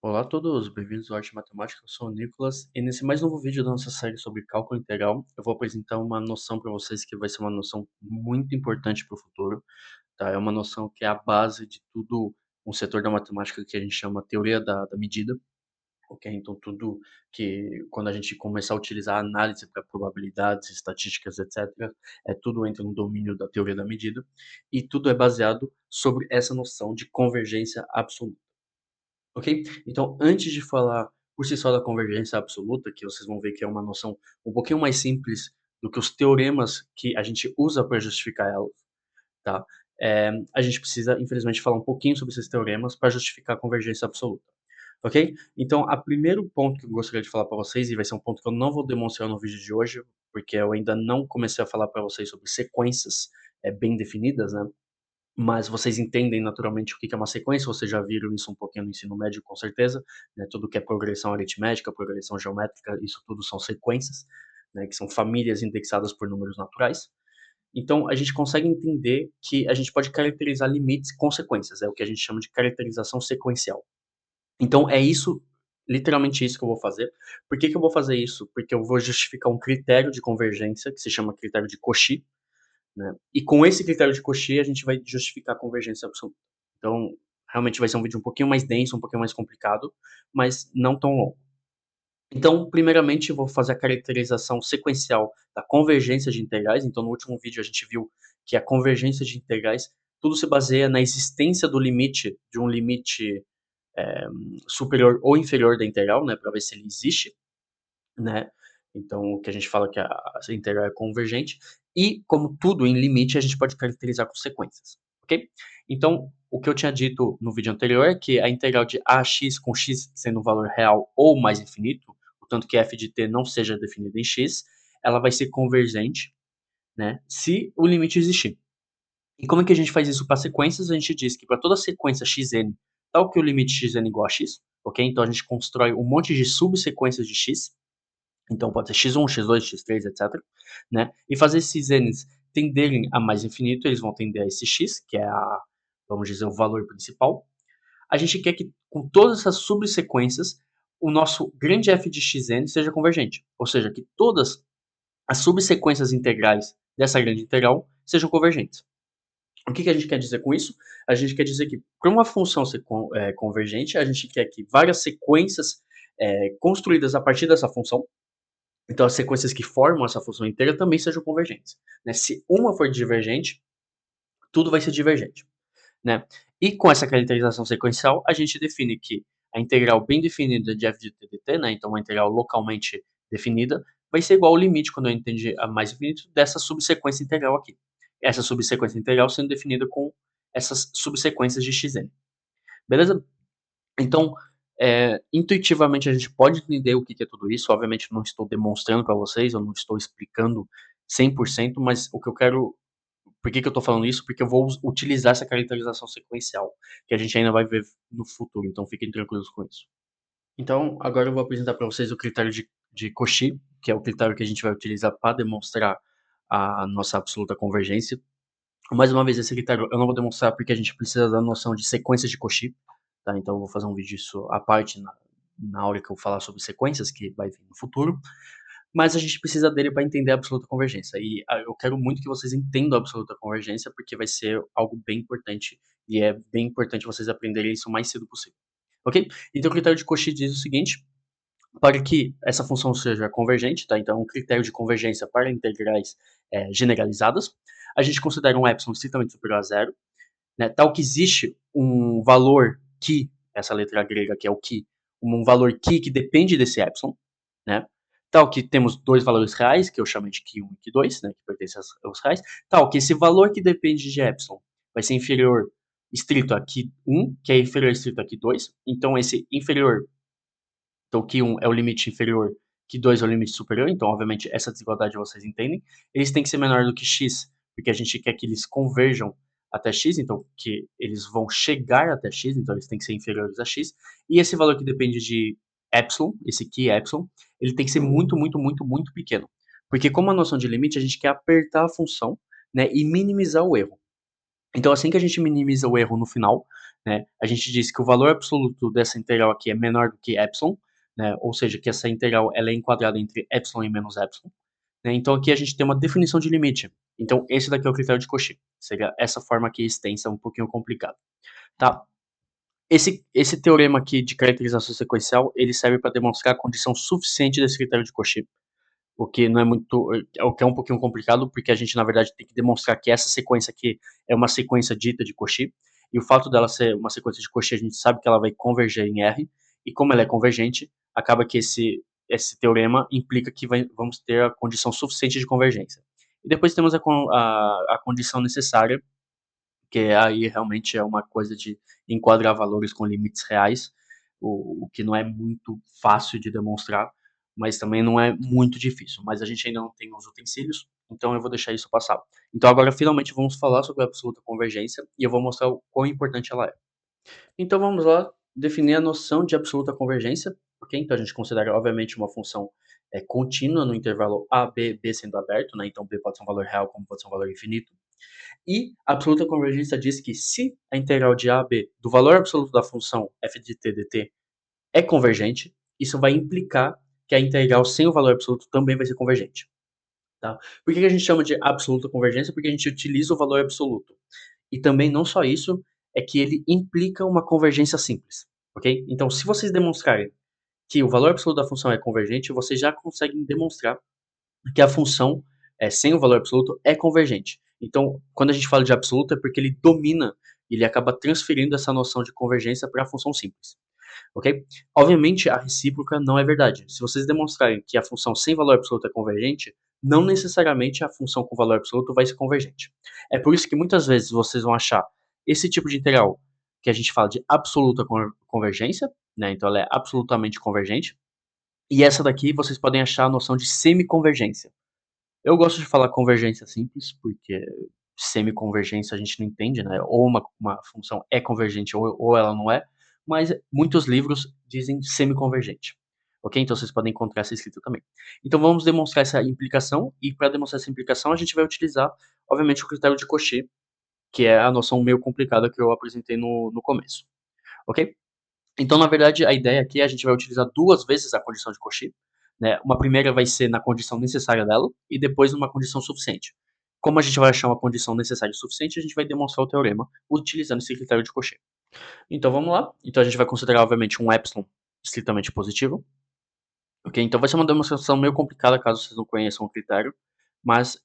Olá a todos, bem-vindos ao Arte Matemática, eu sou o Nicolas e nesse mais novo vídeo da nossa série sobre cálculo integral, eu vou apresentar uma noção para vocês que vai ser uma noção muito importante para o futuro, tá? É uma noção que é a base de tudo um setor da matemática que a gente chama teoria da medida, ok? Então tudo que quando a gente começar a utilizar análise para probabilidades, estatísticas, etc., tudo entra no domínio da teoria da medida e tudo é baseado sobre essa noção de convergência absoluta. Ok? Então, antes de falar por si só da convergência absoluta, que vocês vão ver que é uma noção um pouquinho mais simples do que os teoremas que a gente usa para justificar ela, tá? A gente precisa, infelizmente, falar um pouquinho sobre esses teoremas para justificar a convergência absoluta, ok? Então, o primeiro ponto que eu gostaria de falar para vocês, e vai ser um ponto que eu não vou demonstrar no vídeo de hoje, porque eu ainda não comecei a falar para vocês sobre sequências bem definidas, né? Mas vocês entendem naturalmente o que é uma sequência, vocês já viram isso um pouquinho no ensino médio, com certeza, né? Tudo que é progressão aritmética, progressão geométrica, isso tudo são sequências, né? Que são famílias indexadas por números naturais. Então, a gente consegue entender que a gente pode caracterizar limites com sequências, é o que a gente chama de caracterização sequencial. Então, é isso, literalmente isso que eu vou fazer. Por que que eu vou fazer isso? Porque eu vou justificar um critério de convergência, que se chama critério de Cauchy, né? E com esse critério de Cauchy, a gente vai justificar a convergência absoluta. Então, realmente vai ser um vídeo um pouquinho mais denso, um pouquinho mais complicado, mas não tão longo. Então, primeiramente, eu vou fazer a caracterização sequencial da convergência de integrais. Então, no último vídeo, a gente viu que a convergência de integrais, tudo se baseia na existência do limite, de um limite superior ou inferior da integral, né, para ver se ele existe, né? Então, o que a gente fala que a integral é convergente. E, como tudo em limite, a gente pode caracterizar com sequências, ok? Então, o que eu tinha dito no vídeo anterior é que a integral de ax com x sendo um valor real ou mais infinito, portanto que f de t não seja definida em x, ela vai ser convergente, né, se o limite existir. E como é que a gente faz isso para sequências? A gente diz que para toda sequência xn, tal que o limite xn igual a x, ok? Então a gente constrói um monte de subsequências de x, então pode ser x1, x2, x3, etc, né? E fazer esses n's tenderem a mais infinito, eles vão tender a esse x, que é vamos dizer, o valor principal. A gente quer que com todas essas subsequências, o nosso grande f de xn seja convergente, ou seja, que todas as subsequências integrais dessa grande integral sejam convergentes. O que a gente quer dizer com isso? A gente quer dizer que para uma função ser convergente, a gente quer que várias sequências construídas a partir dessa função, então as sequências que formam essa função inteira também sejam convergentes, né? Se uma for divergente, tudo vai ser divergente, né? E com essa caracterização sequencial, a gente define que a integral bem definida de f de t dt, né? Então uma integral localmente definida, vai ser igual ao limite, quando eu entendi a mais infinito, dessa subsequência integral aqui. Essa subsequência integral sendo definida com essas subsequências de xn. Beleza? Então, intuitivamente a gente pode entender o que é tudo isso. Obviamente, eu não estou demonstrando para vocês, eu não estou explicando 100%, mas o que eu quero. Por que eu estou falando isso? Porque eu vou utilizar essa caracterização sequencial, que a gente ainda vai ver no futuro, então fiquem tranquilos com isso. Então, agora eu vou apresentar para vocês o critério de Cauchy, que é o critério que a gente vai utilizar para demonstrar a nossa absoluta convergência. Mais uma vez, esse critério eu não vou demonstrar porque a gente precisa da noção de sequências de Cauchy, tá? Então eu vou fazer um vídeo disso à parte na hora que eu falar sobre sequências, que vai vir no futuro. Mas a gente precisa dele para entender a absoluta convergência. E eu quero muito que vocês entendam a absoluta convergência, porque vai ser algo bem importante, e é bem importante vocês aprenderem isso o mais cedo possível. Ok? Então o critério de Cauchy diz o seguinte: para que essa função seja convergente, tá? Então, um critério de convergência para integrais generalizadas, a gente considera um epsilon estritamente superior a zero, né? Tal que existe um valor que, essa letra grega que é o que, um valor que depende desse epsilon, né? Tal que temos dois valores reais, que eu chamo de Q1 e Q2, né, que pertencem aos reais, tal que esse valor que depende de epsilon vai ser inferior estrito a Q1, que é inferior estrito a Q2, então esse inferior, então Q1 é o limite inferior, Q2 é o limite superior, então obviamente essa desigualdade vocês entendem. Eles têm que ser menor do que x, porque a gente quer que eles converjam até x, então que eles vão chegar até x, então eles têm que ser inferiores a x. E esse valor que depende de epsilon, esse Q epsilon, ele tem que ser muito, muito, muito, muito pequeno. Porque como a noção de limite, a gente quer apertar a função, né, e minimizar o erro. Então, assim que a gente minimiza o erro no final, né, a gente diz que o valor absoluto dessa integral aqui é menor do que epsilon, né, ou seja, que essa integral ela é enquadrada entre epsilon e menos epsilon. Né, então aqui a gente tem uma definição de limite. Então esse daqui é o critério de Cauchy. Seria essa forma aqui extensa, um pouquinho complicada. Tá? Esse teorema aqui de caracterização sequencial, ele serve para demonstrar a condição suficiente desse critério de Cauchy, o que não é muito, o que é um pouquinho complicado, porque a gente na verdade tem que demonstrar que essa sequência aqui é uma sequência dita de Cauchy, e o fato dela ser uma sequência de Cauchy, a gente sabe que ela vai converger em R, e como ela é convergente, acaba que esse teorema implica que vamos ter a condição suficiente de convergência. E depois temos a condição necessária, que aí realmente é uma coisa de enquadrar valores com limites reais, o que não é muito fácil de demonstrar, mas também não é muito difícil. Mas a gente ainda não tem os utensílios, então eu vou deixar isso passar. Então agora finalmente vamos falar sobre a absoluta convergência e eu vou mostrar o quão importante ela é. Então vamos lá definir a noção de absoluta convergência, ok? Então a gente considera obviamente uma função contínua no intervalo a, b, b sendo aberto, né? Então b pode ser um valor real como pode ser um valor infinito. E a absoluta convergência diz que se a integral de a a b do valor absoluto da função f de t dt é convergente, isso vai implicar que a integral sem o valor absoluto também vai ser convergente. Tá? Por que a gente chama de absoluta convergência? Porque a gente utiliza o valor absoluto. E também não só isso, é que ele implica uma convergência simples. Ok? Então, se vocês demonstrarem que o valor absoluto da função é convergente, vocês já conseguem demonstrar que a função sem o valor absoluto é convergente. Então, quando a gente fala de absoluto, é porque ele domina, ele acaba transferindo essa noção de convergência para a função simples. Ok? Obviamente, a recíproca não é verdade. Se vocês demonstrarem que a função sem valor absoluto é convergente, não necessariamente a função com valor absoluto vai ser convergente. É por isso que muitas vezes vocês vão achar esse tipo de integral que a gente fala de absoluta convergência, né? Então ela é absolutamente convergente. E essa daqui vocês podem achar a noção de semiconvergência. Eu gosto de falar convergência simples, porque semiconvergência a gente não entende, né? Ou uma função é convergente ou ela não é, mas muitos livros dizem semiconvergente. Ok? Então vocês podem encontrar essa escrita também. Então vamos demonstrar essa implicação, e para demonstrar essa implicação a gente vai utilizar, obviamente, o critério de Cauchy, que é a noção meio complicada que eu apresentei no começo. Ok? Então, na verdade, a ideia aqui é a gente vai utilizar duas vezes a condição de Cauchy, né? Uma primeira vai ser na condição necessária dela e depois numa condição suficiente. Como a gente vai achar uma condição necessária e suficiente, a gente vai demonstrar o teorema utilizando esse critério de Cauchy. Então, vamos lá. Então, a gente vai considerar, obviamente, um epsilon estritamente positivo. Ok? Então, vai ser uma demonstração meio complicada caso vocês não conheçam o critério, mas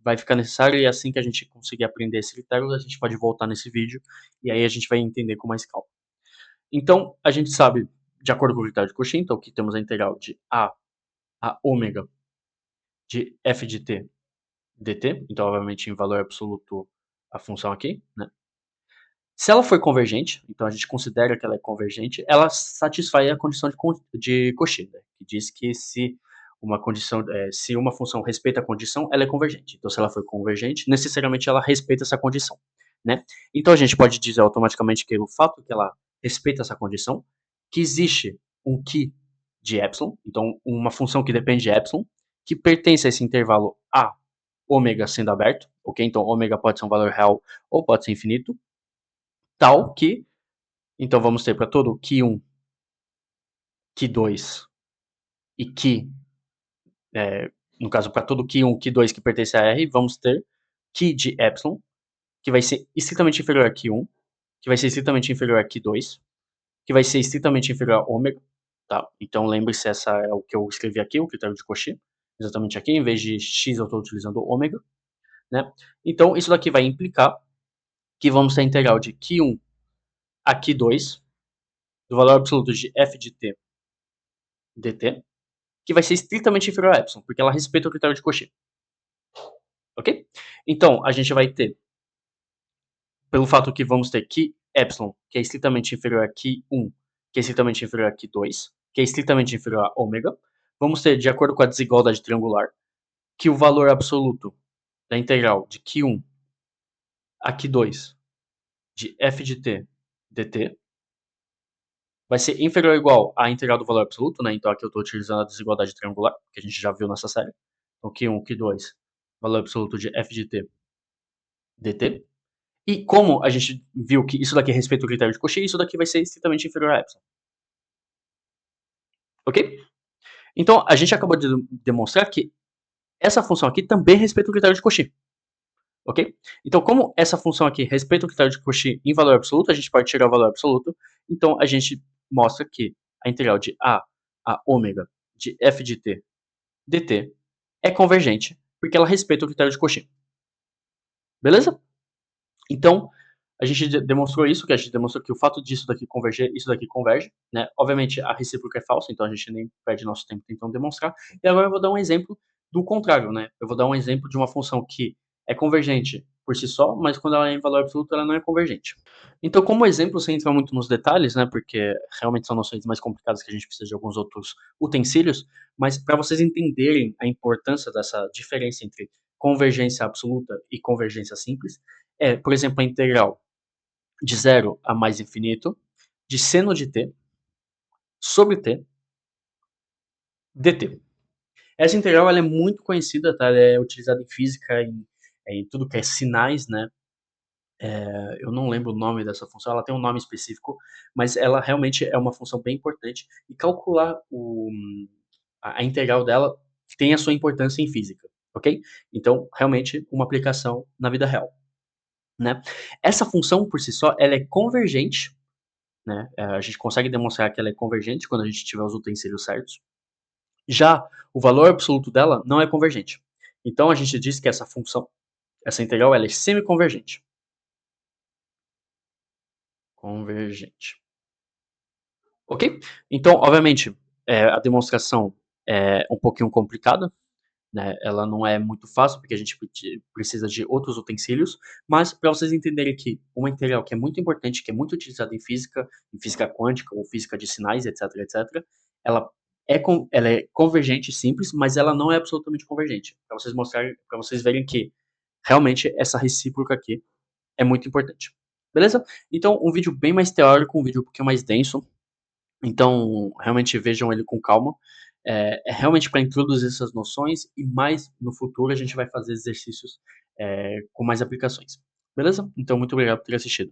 vai ficar necessário, e assim que a gente conseguir aprender esse critério, a gente pode voltar nesse vídeo e aí a gente vai entender com mais calma. Então, a gente sabe, de acordo com o critério de Cauchy, então que temos a integral de a ômega de f de t dt, então obviamente em valor absoluto a função aqui, né? Se ela for convergente, então a gente considera que ela é convergente, ela satisfaz a condição de Cauchy, né? Que diz que se uma função respeita a condição, ela é convergente. Então, se ela for convergente, necessariamente ela respeita essa condição, né? Então, a gente pode dizer automaticamente que o fato que ela respeita essa condição, que existe um que de epsilon, então uma função que depende de epsilon, que pertence a esse intervalo a ômega sendo aberto, ok? Então, ômega pode ser um valor real ou pode ser infinito, tal que, então vamos ter para todo Q1, Q2 e Q, no caso para todo Q1, Q2 que pertence a R, vamos ter Q de epsilon, que vai ser estritamente inferior a Q1, que vai ser estritamente inferior a Q2, que vai ser estritamente inferior a ômega, tá? Então lembre-se, essa é o que eu escrevi aqui, o critério de Cauchy, exatamente aqui, em vez de x eu estou utilizando ômega, né? Então isso daqui vai implicar que vamos ter a integral de Q1 a Q2, do valor absoluto de f de t dt, que vai ser estritamente inferior a epsilon, porque ela respeita o critério de Cauchy. Ok? Então, a gente vai ter, pelo fato que vamos ter que epsilon, que é estritamente inferior a Q1, que é estritamente inferior a Q2, que é estritamente inferior a ômega, vamos ter, de acordo com a desigualdade triangular, que o valor absoluto da integral de Q1 a Q2 de f de t dt vai ser inferior ou igual à integral do valor absoluto, né? Então aqui eu estou utilizando a desigualdade triangular, que a gente já viu nessa série. Então Q1, Q2, valor absoluto de f de t dt. E como a gente viu que isso daqui respeita o critério de Cauchy, isso daqui vai ser estritamente inferior a epsilon, ok? Então, a gente acabou de demonstrar que essa função aqui também respeita o critério de Cauchy, ok? Então, como essa função aqui respeita o critério de Cauchy em valor absoluto, a gente pode tirar o valor absoluto, então a gente mostra que a integral de a ômega de f de t dt é convergente, porque ela respeita o critério de Cauchy. Beleza? Então, a gente demonstrou isso, que a gente demonstrou que o fato disso daqui converger, isso daqui converge, né? Obviamente, a recíproca é falsa, então a gente nem perde nosso tempo tentando demonstrar. E agora eu vou dar um exemplo do contrário, né? Eu vou dar um exemplo de uma função que é convergente por si só, mas quando ela é em valor absoluto, ela não é convergente. Então, como exemplo, sem entrar muito nos detalhes, né? Porque realmente são noções mais complicadas que a gente precisa de alguns outros utensílios, mas para vocês entenderem a importância dessa diferença entre convergência absoluta e convergência simples, por exemplo, a integral de zero a mais infinito de seno de t sobre t dt. Essa integral ela é muito conhecida, tá? Ela é utilizada em física, em tudo que é sinais, né? Eu não lembro o nome dessa função, ela tem um nome específico, mas ela realmente é uma função bem importante e calcular a integral dela tem a sua importância em física, ok? Então, realmente, uma aplicação na vida real, né? Essa função, por si só, ela é convergente, né? A gente consegue demonstrar que ela é convergente quando a gente tiver os utensílios certos. Já o valor absoluto dela não é convergente. Então, a gente diz que essa função, essa integral, ela é semiconvergente. Convergente. Ok? Então, obviamente, a demonstração é um pouquinho complicada, né? Ela não é muito fácil, porque a gente precisa de outros utensílios, mas para vocês entenderem que uma integral que é muito importante, que é muito utilizada em física quântica ou física de sinais, etc, etc, ela ela é convergente simples, mas ela não é absolutamente convergente. Para vocês mostrarem, para vocês verem que realmente essa recíproca aqui é muito importante. Beleza? Então, um vídeo bem mais teórico, um vídeo um pouquinho mais denso, então, realmente vejam ele com calma. É realmente para introduzir essas noções e mais no futuro a gente vai fazer exercícios com mais aplicações. Beleza? Então, muito obrigado por ter assistido.